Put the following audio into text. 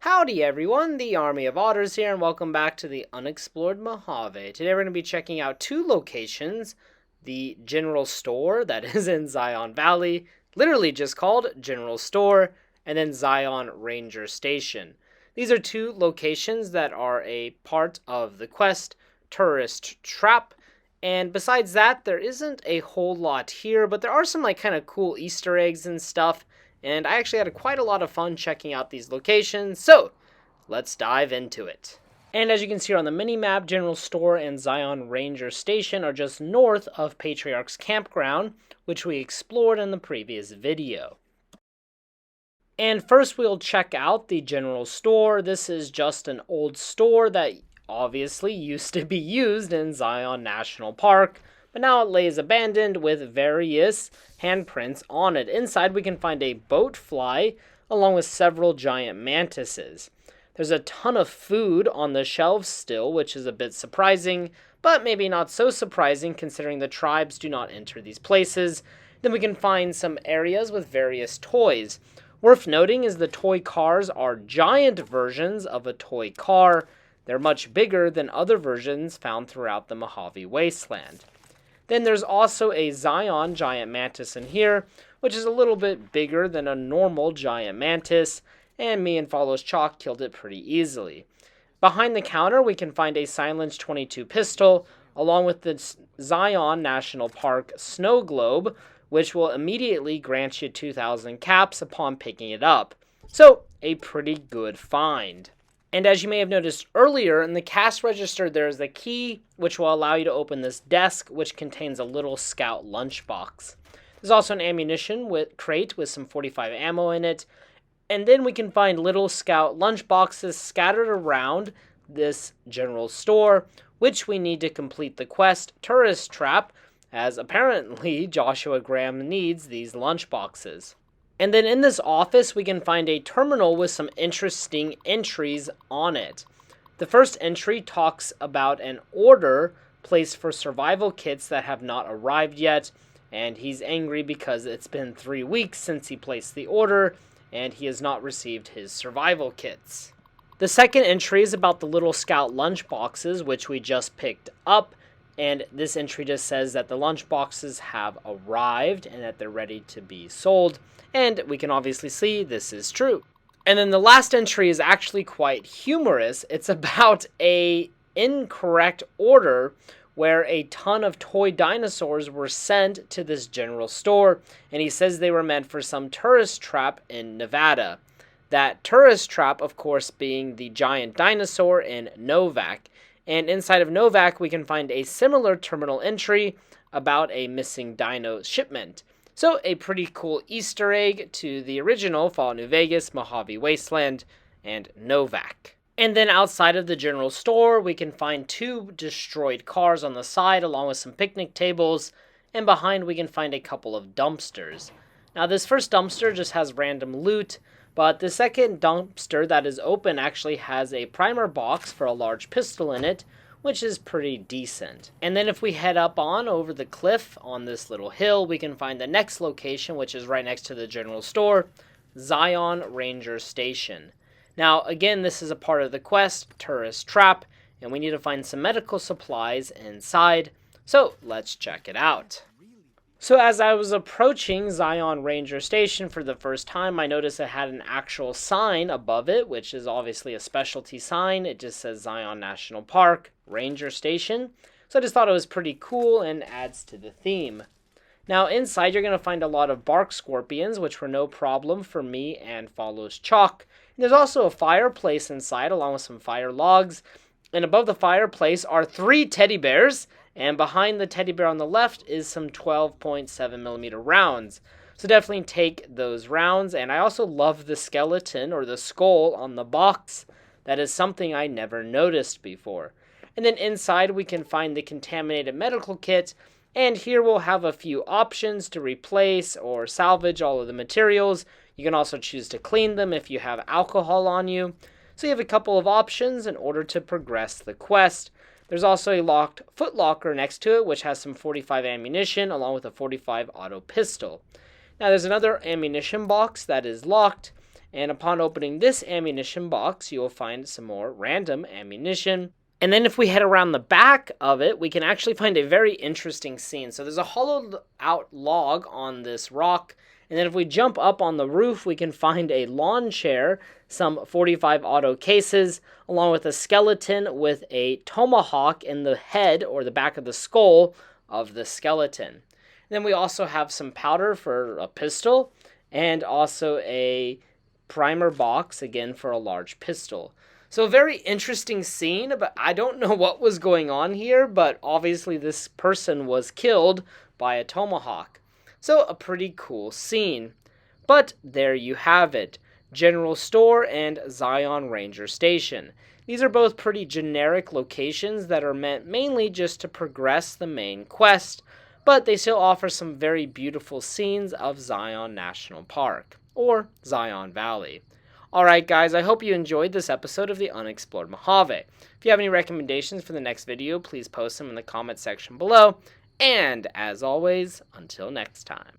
Howdy everyone, the Army of Otters here, and welcome back to the Unexplored Mojave. Today we're going to be checking out two locations. The General Store that is in Zion Valley, literally just called General Store, and then Zion Ranger Station. These are two locations that are a part of the quest Tourist Trap, and besides that, there isn't a whole lot here, but there are some kind of cool Easter eggs and stuff. And I actually had quite a lot of fun checking out these locations, so let's dive into it. And as you can see on the mini-map, General Store and Zion Ranger Station are just north of Patriarch's Campground, which we explored in the previous video. And first we'll check out the General Store. This is just an old store that obviously used to be used in Zion National Park, but now it lays abandoned with various handprints on it. Inside we can find a boat fly along with several giant mantises. There's a ton of food on the shelves still, which is a bit surprising, but maybe not so surprising considering the tribes do not enter these places. Then we can find some areas with various toys. Worth noting is the toy cars are giant versions of a toy car. They're much bigger than other versions found throughout the Mojave Wasteland. Then there's also a Zion giant mantis in here, which is a little bit bigger than a normal giant mantis, and me and Follows Chalk killed it pretty easily. Behind the counter, we can find a Silence 22 pistol, along with the Zion National Park snow globe, which will immediately grant you 2,000 caps upon picking it up. So, a pretty good find. And as you may have noticed earlier, in the cash register there is a key which will allow you to open this desk, which contains a little scout lunchbox. There's also an ammunition crate with some 45 ammo in it. And then we can find little scout lunchboxes scattered around this general store, which we need to complete the quest Tourist Trap, as apparently Joshua Graham needs these lunchboxes. And then in this office, we can find a terminal with some interesting entries on it. The first entry talks about an order placed for survival kits that have not arrived yet, and he's angry because it's been 3 weeks since he placed the order, and he has not received his survival kits. The second entry is about the little scout lunchboxes, which we just picked up, and this entry just says that the lunchboxes have arrived and that they're ready to be sold. And we can obviously see this is true. And then the last entry is actually quite humorous. It's about a incorrect order where a ton of toy dinosaurs were sent to this general store. And he says they were meant for some tourist trap in Nevada. That tourist trap, of course, being the giant dinosaur in Novac. And inside of Novac, we can find a similar terminal entry about a missing dino shipment. So, a pretty cool Easter egg to the original Fallout New Vegas, Mojave Wasteland, and Novac. And then outside of the general store, we can find 2 destroyed cars on the side, along with some picnic tables, and behind we can find a couple of dumpsters. Now, this first dumpster just has random loot, but the second dumpster that is open actually has a primer box for a large pistol in it, which is pretty decent. And then if we head up on over the cliff on this little hill, we can find the next location, which is right next to the general store, Zion Ranger Station. Now, again, this is a part of the quest, Tourist Trap, and we need to find some medical supplies inside, so let's check it out. So as I was approaching Zion Ranger Station for the first time, I noticed it had an actual sign above it, which is obviously a specialty sign. It just says Zion National Park, Ranger Station. So I just thought it was pretty cool and adds to the theme. Now inside you're going to find a lot of bark scorpions, which were no problem for me and Follows Chalk. And there's also a fireplace inside along with some fire logs. And above the fireplace are 3 teddy bears. And behind the teddy bear on the left is some 12.7mm rounds. So definitely take those rounds. And I also love the skeleton or the skull on the box. That is something I never noticed before. And then inside we can find the contaminated medical kit. And here we'll have a few options to replace or salvage all of the materials. You can also choose to clean them if you have alcohol on you. So you have a couple of options in order to progress the quest. There's also a locked footlocker next to it, which has some 45 ammunition along with a 45 auto pistol. Now there's another ammunition box that is locked, And upon opening this ammunition box, you will find some more random ammunition. And then if we head around the back of it, we can actually find a very interesting scene. So there's a hollowed out log on this rock. And then if we jump up on the roof, we can find a lawn chair, some 45 auto cases, along with a skeleton with a tomahawk in the head or the back of the skull of the skeleton. And then we also have some powder for a pistol and also a primer box, again, for a large pistol. So a very interesting scene, but I don't know what was going on here, but obviously this person was killed by a tomahawk. So a pretty cool scene. But there you have it. General Store and Zion Ranger Station. These are both pretty generic locations that are meant mainly just to progress the main quest, but they still offer some very beautiful scenes of Zion National Park, or Zion Valley. Alright guys, I hope you enjoyed this episode of the Unexplored Mojave. If you have any recommendations for the next video, please post them in the comment section below. And as always, until next time.